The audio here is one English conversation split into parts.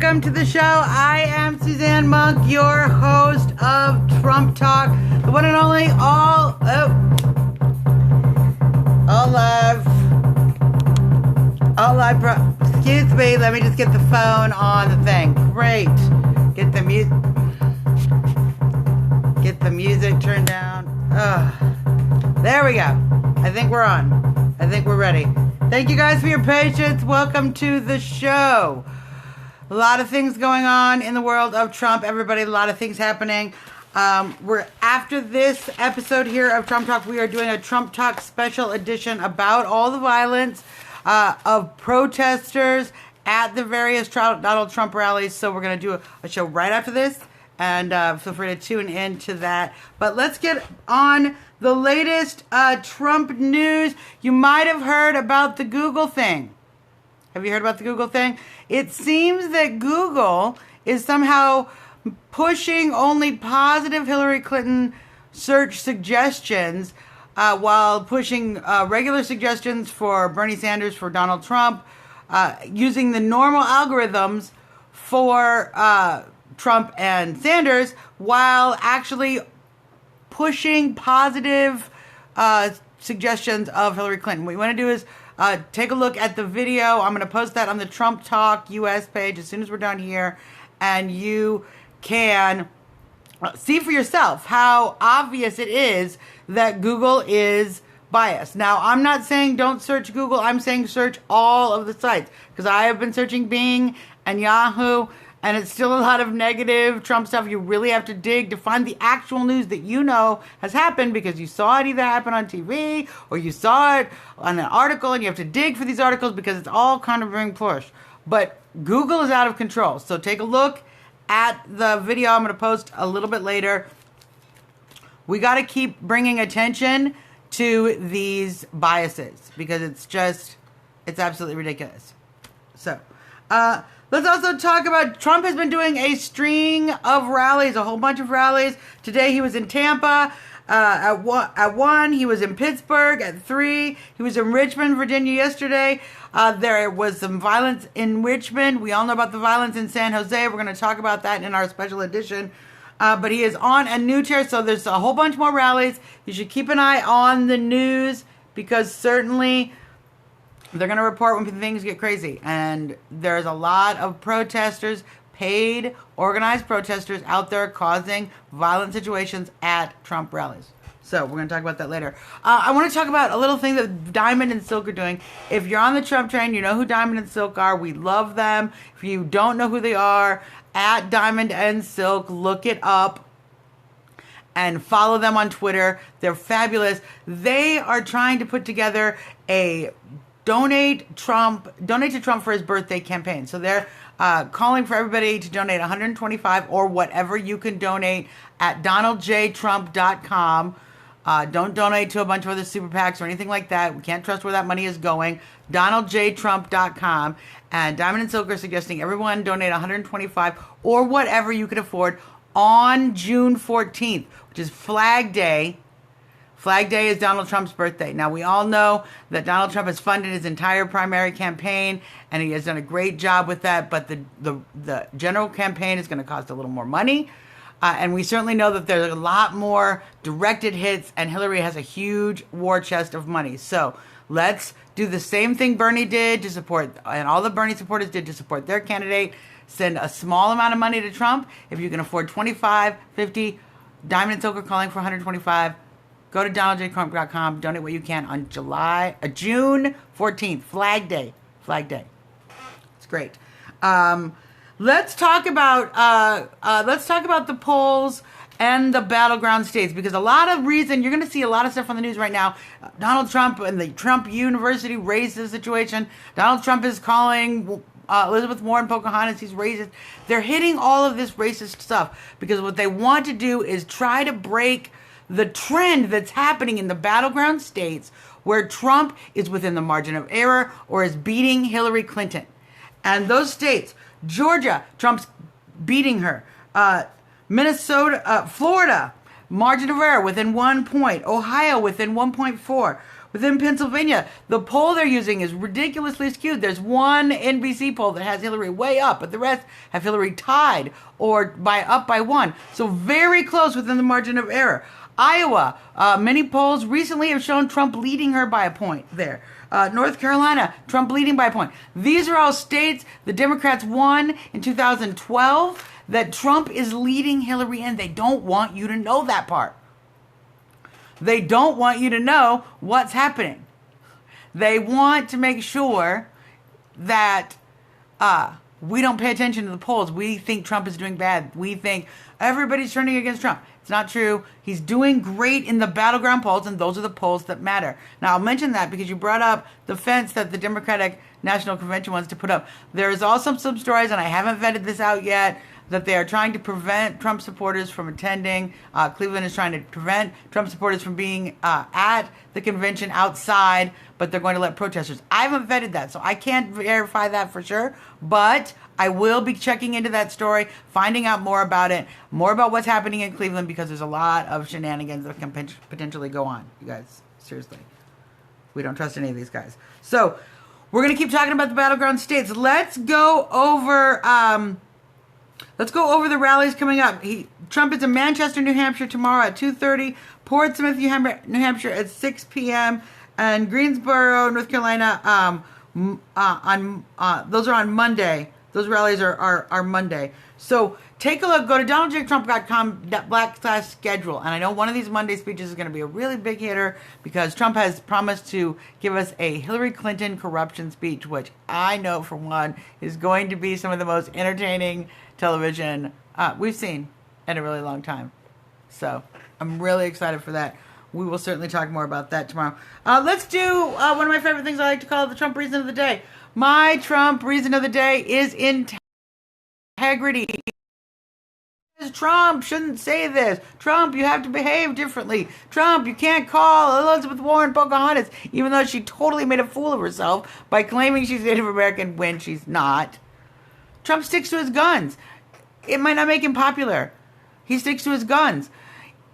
welcome to the show. I am Suzanne Monk, your host of Trump Talk, the one and only all live. Excuse me, let me just get the phone on the thing. Great. Get the music turned down. There we go. I think we're on. I think we're ready. Thank you guys for your patience. Welcome to the show. A lot of things going on in the world of Trump. Everybody, a lot of things happening. We're after this episode here of Trump Talk, we are doing a Trump Talk special edition about all the violence of protesters at the various Donald Trump rallies. So we're going to do a show right after this, and feel free to tune into that. But let's get on the latest Trump news. You might have heard about the Google thing. Have you heard about the Google thing? It seems that Google is somehow pushing only positive Hillary Clinton search suggestions while pushing regular suggestions for Bernie Sanders, for Donald Trump, using the normal algorithms for Trump and Sanders, while actually pushing positive suggestions of Hillary Clinton. What you want to do is take a look at the video. I'm going to post that on the Trump Talk US page as soon as we're done here, and you can see for yourself how obvious it is that Google is biased. Now, I'm not saying don't search Google. I'm saying search all of the sites, because I have been searching Bing and Yahoo, and it's still a lot of negative Trump stuff. You really have to dig to find the actual news that you know has happened, because you saw it either happen on TV or you saw it on an article, and you have to dig for these articles because it's all kind of being pushed. But Google is out of control. So take a look at the video I'm going to post a little bit later. We got to keep bringing attention to these biases, because it's absolutely ridiculous. So, let's also talk about Trump has been doing a string of rallies, a whole bunch of rallies. Today he was in Tampa at 1. He was in Pittsburgh at 3. He was in Richmond, Virginia yesterday. There was some violence in Richmond. We all know about the violence in San Jose. We're going to talk about that in our special edition. But he is on a new chair, so there's a whole bunch more rallies. You should keep an eye on the news, because certainly they're going to report when things get crazy. And there's a lot of protesters, paid, organized protesters out there causing violent situations at Trump rallies. So we're going to talk about that later. I want to talk about a little thing that Diamond and Silk are doing. If you're on the Trump train, you know who Diamond and Silk are. We love them. If you don't know who they are, at Diamond and Silk, look it up and follow them on Twitter. They're fabulous. They are trying to put together a donate to Trump for his birthday campaign. So they're calling for everybody to donate $125 or whatever you can donate at donaldjtrump.com. Don't donate to a bunch of other super PACs or anything like that. We can't trust where that money is going. donaldjtrump.com. And Diamond and Silk are suggesting everyone donate $125 or whatever you can afford on June 14th, which is Flag Day. Flag Day is Donald Trump's birthday. Now, we all know that Donald Trump has funded his entire primary campaign, and he has done a great job with that, but the general campaign is going to cost a little more money. And we certainly know that there's a lot more directed hits, and Hillary has a huge war chest of money. So let's do the same thing Bernie did to support, and all the Bernie supporters did to support their candidate. Send a small amount of money to Trump. If you can afford $25, $50, Diamond and Silk are calling for $125. Go to donaldjtrump.com. Donate what you can on June 14th, Flag Day. Flag Day. It's great. Let's talk about the polls and the battleground states, because a lot of reason you're going to see a lot of stuff on the news right now. Donald Trump and the Trump University racist situation. Donald Trump is calling Elizabeth Warren Pocahontas. He's racist. They're hitting all of this racist stuff because what they want to do is try to break the trend that's happening in the battleground states where Trump is within the margin of error or is beating Hillary Clinton. And those states, Georgia, Trump's beating her. Minnesota, Florida, margin of error within 1 point. Ohio within 1.4. within Pennsylvania, the poll they're using is ridiculously skewed. There's one NBC poll that has Hillary way up, but the rest have Hillary tied or up by one. So very close within the margin of error. Iowa, many polls recently have shown Trump leading her by a point there. North Carolina, Trump leading by a point. These are all states the Democrats won in 2012 that Trump is leading Hillary in. They don't want you to know that part. They don't want you to know what's happening. They want to make sure that we don't pay attention to the polls. We think Trump is doing bad. We think everybody's turning against Trump. It's not true. He's doing great in the battleground polls, and those are the polls that matter. Now, I'll mention that because you brought up the fence that the Democratic National Convention wants to put up. There's also some stories, and I haven't vetted this out yet, that they are trying to prevent Trump supporters from attending. Cleveland is trying to prevent Trump supporters from being at the convention outside, but they're going to let protesters. I haven't vetted that, so I can't verify that for sure, but I will be checking into that story, finding out more about it, more about what's happening in Cleveland, because there's a lot of shenanigans that can potentially go on. You guys, seriously. We don't trust any of these guys. So we're going to keep talking about the battleground states. Let's go over the rallies coming up. Trump is in Manchester, New Hampshire tomorrow at 2:30, Portsmouth, New Hampshire at 6 p.m., and Greensboro, North Carolina, those are on Monday. Those rallies are Monday. So take a look. Go to donaldjtrump.com/schedule. And I know one of these Monday speeches is going to be a really big hitter because Trump has promised to give us a Hillary Clinton corruption speech, which I know, for one, is going to be some of the most entertaining television we've seen in a really long time. So I'm really excited for that. We will certainly talk more about that tomorrow. Let's do one of my favorite things I like to call the Trump reason of the day. My Trump reason of the day is integrity. Trump shouldn't say this. Trump, you have to behave differently. Trump, you can't call Elizabeth Warren Pocahontas, even though she totally made a fool of herself by claiming she's Native American when she's not. Trump sticks to his guns. It might not make him popular. He sticks to his guns.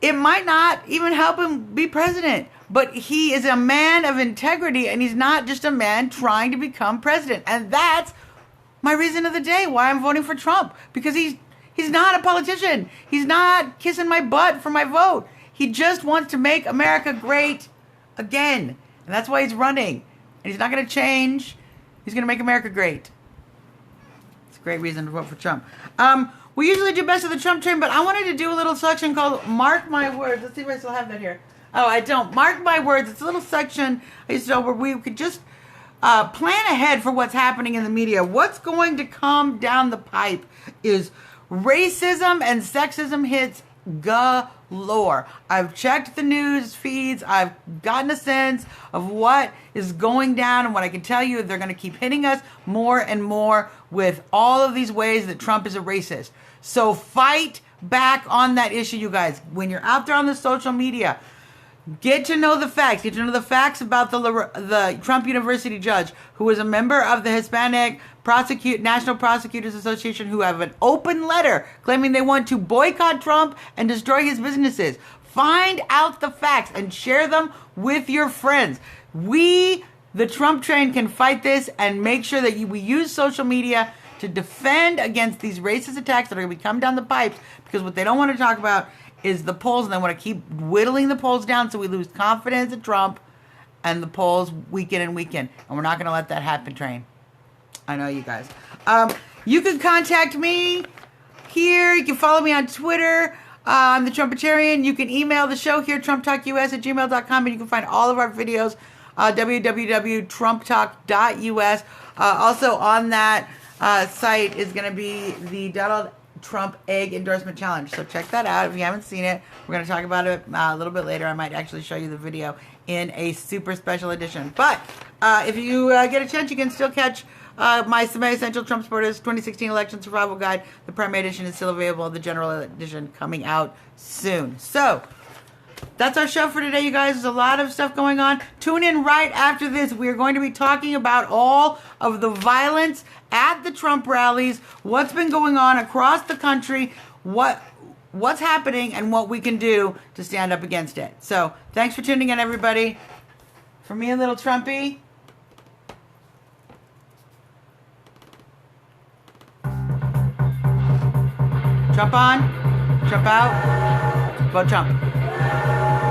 It might not even help him be president. But he is a man of integrity, and he's not just a man trying to become president. And that's my reason of the day, why I'm voting for Trump. Because he's not a politician. He's not kissing my butt for my vote. He just wants to make America great again. And that's why he's running. And he's not going to change. He's going to make America great. It's a great reason to vote for Trump. We usually do Best of the Trump Train, but I wanted to do a little section called Mark My Words. Let's see if I still have that here. Oh, I don't. Mark my words. It's a little section I used to know where we could just plan ahead for what's happening in the media. What's going to come down the pipe is racism and sexism hits galore. I've checked the news feeds. I've gotten a sense of what is going down, and what I can tell you, they're going to keep hitting us more and more with all of these ways that Trump is a racist. So fight back on that issue, you guys. When you're out there on the social media, get to know the facts. Get to know the facts about the Trump University judge who was a member of the Hispanic National Prosecutors Association, who have an open letter claiming they want to boycott Trump and destroy his businesses. Find out the facts and share them with your friends. We, the Trump train, can fight this and make sure that we use social media to defend against these racist attacks that are going to be coming down the pipes, because what they don't want to talk about is the polls, and they want to keep whittling the polls down so we lose confidence in Trump and the polls week in and week in. And we're not going to let that happen, train. I know you guys. You can contact me here. You can follow me on Twitter. I'm the Trumpetarian. You can email the show here, trumptalkus@gmail.com, and you can find all of our videos, www.trumptalk.us. Also on that site is going to be the Donald Trump Egg Endorsement Challenge. So check that out if you haven't seen it. We're going to talk about it a little bit later. I might actually show you the video in a super special edition. But if you get a chance, you can still catch my semi-essential Trump supporters 2016 election survival guide. The primary edition is still available. The general edition coming out soon. So that's our show for today, you guys. There's a lot of stuff going on. Tune in right after this. We are going to be talking about all of the violence at the Trump rallies, what's been going on across the country, what's happening, and what we can do to stand up against it. So thanks for tuning in, everybody. For me and little Trumpy. Jump on. Jump out. Go jump.